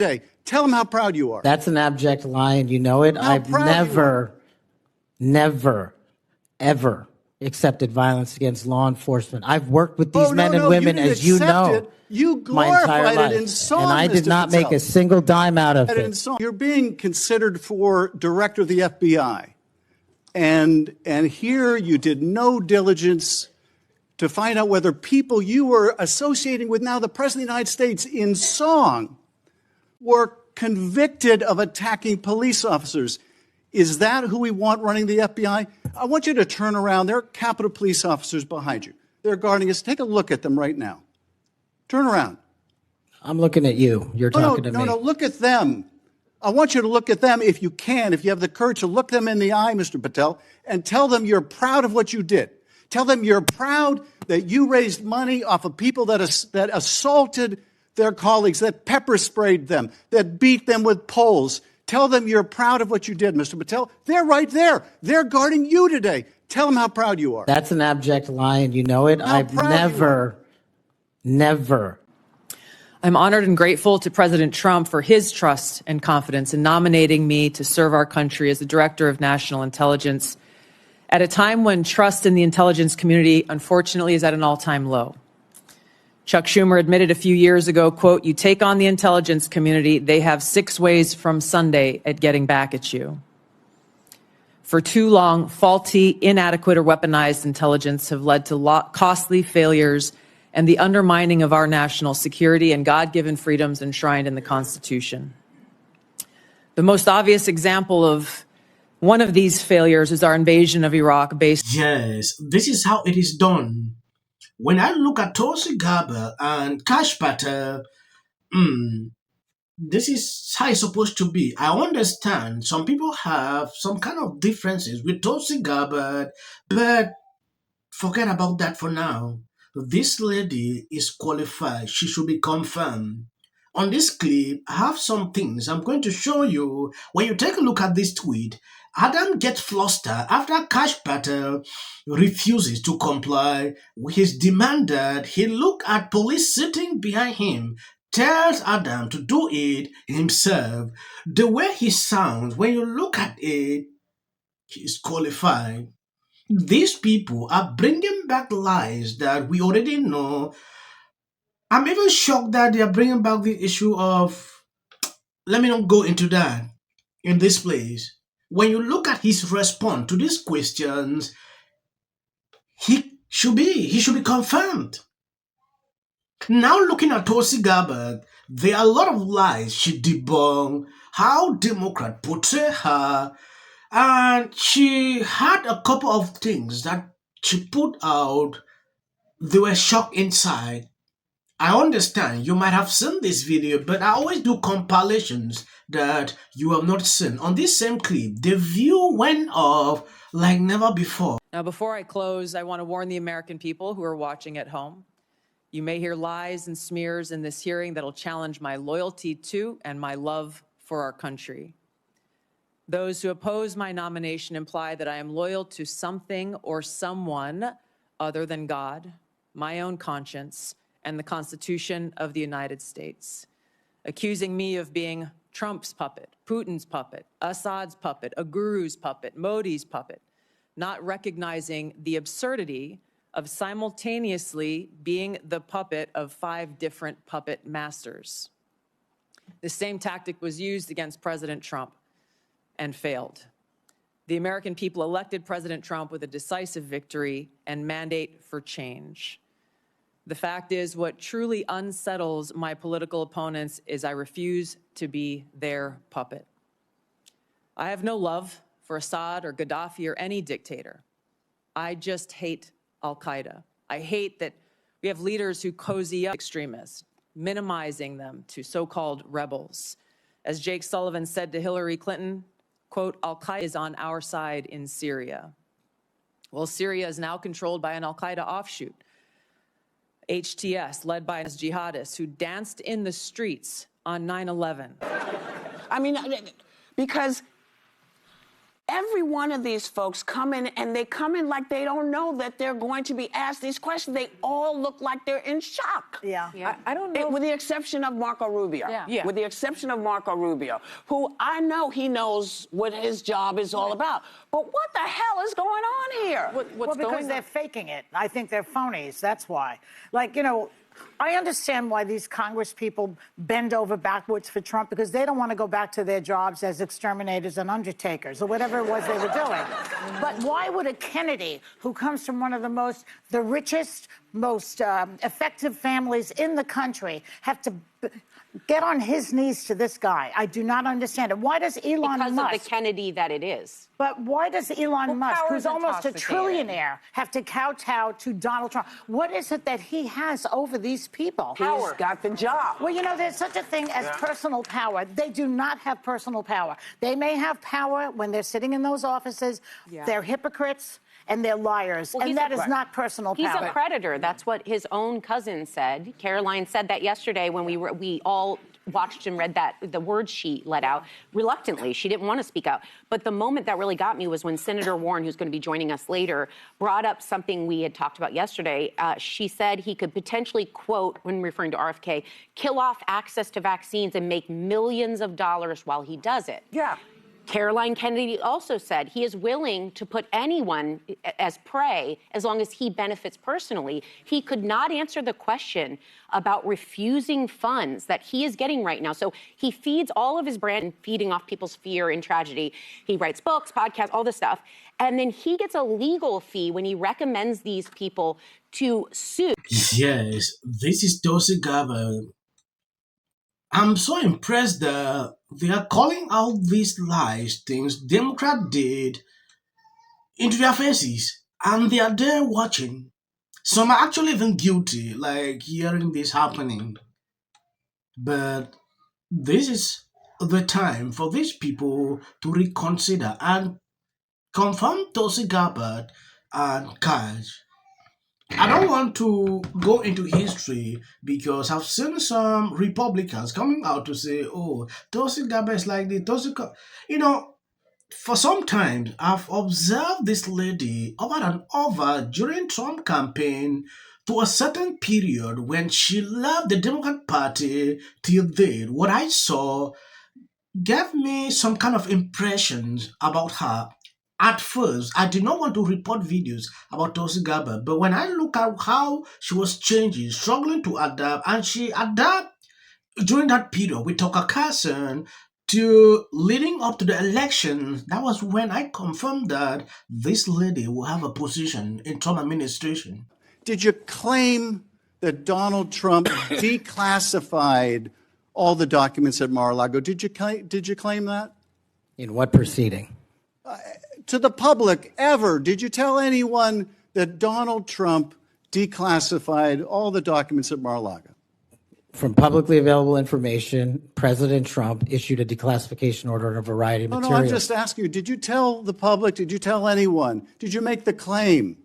today. Tell them how proud you are. That's an abject lie, and you know it. I've never, ever accepted violence against law enforcement. I've worked with these men and women, as you know, you my entire glorified life, it in song, and I did not make a single dime out of it. You're being considered for director of the FBI, and here you did no diligence to find out whether people you were associating with now the President of the United States in song were convicted of attacking police officers. Is that who we want running the FBI? I want you to turn around. There are Capitol Police officers behind you. They're guarding us. Take a look at them right now. Turn around. I'm looking at you. You're talking to me. No, look at them. I want you to look at them if you can, if you have the courage to look them in the eye, Mr. Patel, and tell them you're proud of what you did. Tell them you're proud that you raised money off of people that assaulted their colleagues, that pepper sprayed them, that beat them with poles. Tell them you're proud of what you did, Mr. Patel. They're right there. They're guarding you today. Tell them how proud you are. That's an abject lie, and you know it. I've never. I'm honored and grateful to President Trump for his trust and confidence in nominating me to serve our country as the Director of National Intelligence at a time when trust in the intelligence community, unfortunately, is at an all-time low. Chuck Schumer admitted a few years ago, quote, "You take on the intelligence community, they have 6 ways from Sunday at getting back at you." For too long, faulty, inadequate, or weaponized intelligence have led to costly failures and the undermining of our national security and God-given freedoms enshrined in the Constitution. The most obvious example of one of these failures is our invasion of Iraq based. Yes, this is how it is done. When I look at Tulsi Gabbard and Kash Patel, this is how it's supposed to be. I understand some people have some kind of differences with Tulsi Gabbard, but forget about that for now. This lady is qualified. She should be confirmed. On this clip, I have some things I'm going to show you. When you take a look at this tweet, Adam gets flustered after Kash Patel refuses to comply with his demand that he look at police sitting behind him, tells Adam to do it himself. The way he sounds, when you look at it, he's qualified. These people are bringing back lies that we already know. I'm even shocked that they are bringing back the issue of, let me not go into that in this place. When you look at his response to these questions, he should be confirmed. Now looking at Tulsi Gabbard, there are a lot of lies she debunked, how Democrat portray her, and she had a couple of things that she put out. They were shocked inside. I understand you might have seen this video, but I always do compilations that you have not seen. On this same clip, the view went off like never before. Now, before I close, I want to warn the American people who are watching at home. You may hear lies and smears in this hearing that'll challenge my loyalty to and my love for our country. Those who oppose my nomination imply that I am loyal to something or someone other than God, my own conscience, and the Constitution of the United States, accusing me of being Trump's puppet, Putin's puppet, Assad's puppet, a guru's puppet, Modi's puppet, not recognizing the absurdity of simultaneously being the puppet of 5 different puppet masters. The same tactic was used against President Trump and failed. The American people elected President Trump with a decisive victory and mandate for change. The fact is, what truly unsettles my political opponents is I refuse to be their puppet. I have no love for Assad or Gaddafi or any dictator. I just hate al-Qaeda. I hate that we have leaders who cozy up extremists, minimizing them to so-called rebels. As Jake Sullivan said to Hillary Clinton, quote, "Al-Qaeda is on our side in Syria." Well, Syria is now controlled by an al-Qaeda offshoot, HTS, led by jihadists who danced in the streets on 9/11. I mean, because every one of these folks come in and they come in like they don't know that they're going to be asked these questions. They all look like they're in shock. Yeah. I don't know. With the exception of Marco Rubio. Yeah. With the exception of Marco Rubio, who I know he knows what his job is all about. But what the hell is going on here? Well, because they're faking it. I think they're phonies. That's why. Like, I understand why these Congress people bend over backwards for Trump, because they don't want to go back to their jobs as exterminators and undertakers or whatever it was they were doing. But why would a Kennedy, who comes from one of the richest, most effective families in the country, have to get on his knees to this guy? I do not understand it. Why does Elon Musk... Because of the Kennedy that it is. But why does Elon Musk, who's almost a trillionaire, have to kowtow to Donald Trump? What is it that he has over these people? He's got the job. Well, there's such a thing as personal power. They do not have personal power. They may have power when they're sitting in those offices. Yeah. They're hypocrites and they're liars. Well, and that is not personal power. He's a predator. That's what his own cousin said. Caroline said that yesterday when we all watched and read the word sheet let out reluctantly. She didn't want to speak out. But the moment that really got me was when Senator Warren, who's going to be joining us later, brought up something we had talked about yesterday. She said he could potentially, quote, when referring to RFK, kill off access to vaccines and make millions of dollars while he does it. Yeah. Caroline Kennedy also said he is willing to put anyone as prey as long as he benefits personally. He could not answer the question about refusing funds that he is getting right now. So he feeds all of his brand, feeding off people's fear and tragedy. He writes books, podcasts, all this stuff. And then he gets a legal fee when he recommends these people to sue. Yes, this is Tulsi Gabbard. I'm so impressed that they are calling out these lies, things Democrats did, into their faces. And they are there watching. Some are actually even guilty, like hearing this happening. But this is the time for these people to reconsider and confront Tulsi Gabbard and Kash. I don't want to go into history because I've seen some Republicans coming out to say, oh, Tulsi Gabbard is like this. For some time, I've observed this lady over and over during Trump campaign to a certain period when she left the Democrat Party till date. What I saw gave me some kind of impressions about her. At first, I did not want to report videos about Tulsi Gabbard, but when I look at how she was changing, struggling to adapt, and she adapted during that period with Tucker Carlson to leading up to the election, that was when I confirmed that this lady will have a position in Trump administration. Did you claim that Donald Trump declassified all the documents at Mar-a-Lago? Did you claim that? In what proceeding? To the public, ever, did you tell anyone that Donald Trump declassified all the documents at Mar-a-Lago? From publicly available information, President Trump issued a declassification order on a variety of materials. No, I'm just asking you, did you tell the public, did you tell anyone, did you make the claim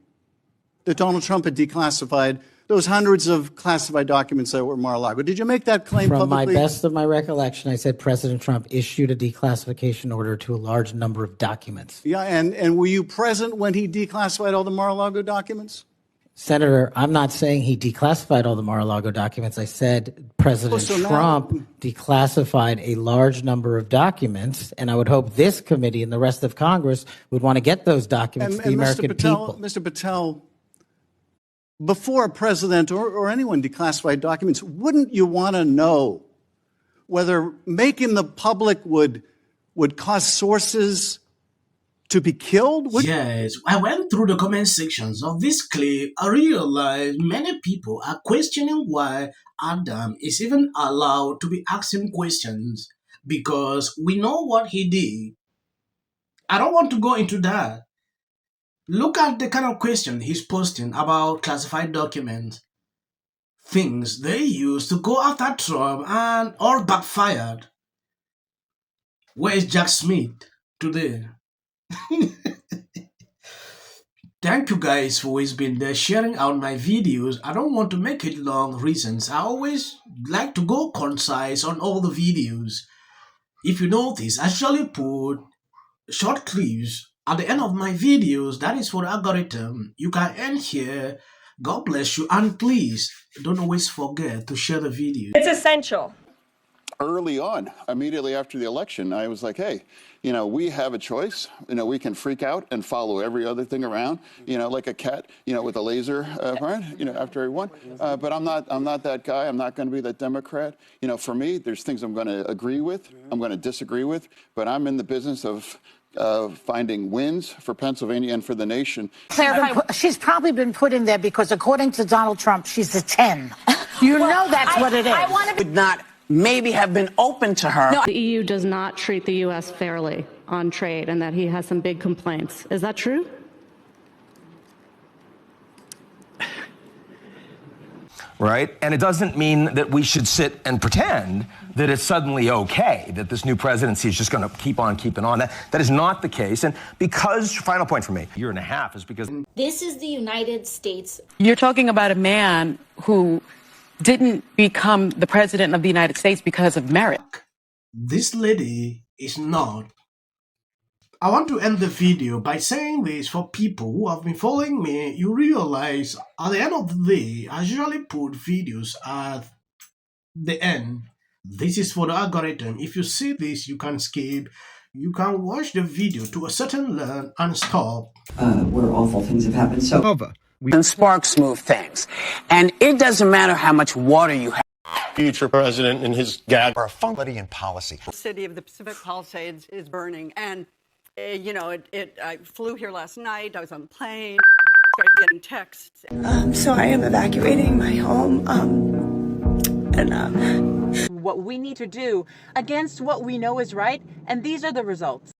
that Donald Trump had declassified those hundreds of classified documents that were at Mar-a-Lago? Did you make that claim From publicly? my best of my recollection, I said President Trump issued a declassification order to a large number of documents. Yeah, and were you present when he declassified all the Mar-a-Lago documents? Senator, I'm not saying he declassified all the Mar-a-Lago documents. I said President Trump declassified a large number of documents, and I would hope this committee and the rest of Congress would want to get those documents to the American people. Mr. Patel, before a president or anyone declassified documents, wouldn't you want to know whether making the public would cause sources to be killed? Yes, I went through the comment sections of this clip. I realized many people are questioning why Adam is even allowed to be asking questions because we know what he did. I don't want to go into that. Look at the kind of question he's posting about classified documents. Things they used to go after Trump and all backfired. Where is Jack Smith today? Thank you guys for always been there sharing out my videos. I don't want to make it long reasons. I always like to go concise on all the videos. If you notice, I actually put short clips at the end of my videos. That is for the algorithm. You can end here. God bless you. And please don't always forget to share the video. It's essential. Early on, immediately after the election, I was like, hey, you know, we have a choice. You know, we can freak out and follow every other thing around, you know, like a cat, you know, with a laser, you know, after he won. But I'm not that guy. I'm not going to be that Democrat. You know, for me, there's things I'm going to agree with, I'm going to disagree with, but I'm in the business of finding wins for Pennsylvania and for the nation. She's probably been put in there because, according to Donald Trump, she's a 10. You know that's what it is. I want to would not maybe have been open to her. The EU does not treat the U.S. fairly on trade and that he has some big complaints. Is that true? Right? And it doesn't mean that we should sit and pretend that it's suddenly okay, that this new presidency is just going to keep on keeping on. That is not the case. And because, final point for me, a year and a half is because... This is the United States. You're talking about a man who didn't become the president of the United States because of merit. This lady is not. I want to end the video by saying this for people who have been following me. You realize at the end of the day, I usually put videos at the end. This is for the algorithm. If you see this, you can skip. You can watch the video to a certain level and stop. Where awful things have happened. So and sparks move things. And it doesn't matter how much water you have. Future president and his gag are a funky in policy. The city of the Pacific Palisades is burning. And, you know, I flew here last night. I was on the plane, started getting texts. So I am evacuating my home. What we need to do against what we know is right. And these are the results.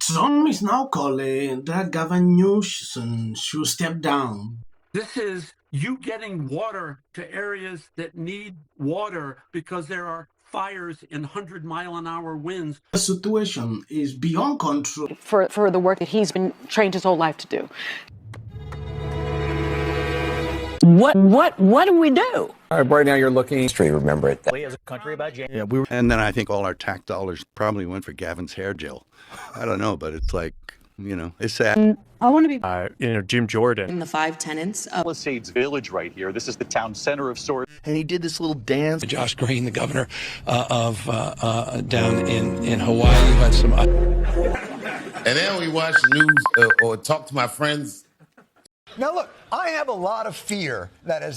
Some is now calling that Gavin Newsom should step down. This is you getting water to areas that need water because there are fires in 100-mile-an-hour winds. The situation is beyond control. For the work that he's been trained his whole life to do. What do we do? Right now you're looking straight. Remember it. As a country about yeah, and then I think all our tax dollars probably went for Gavin's hair gel. I don't know, but it's like, you know, it's sad. I want to be, Jim Jordan. In the 5 tenants of Palisades Village right here. This is the town center of sorts. And he did this little dance. Josh Green, the governor of down in Hawaii, who had some. And then we watch news or talk to my friends. Now, look, I have a lot of fear that as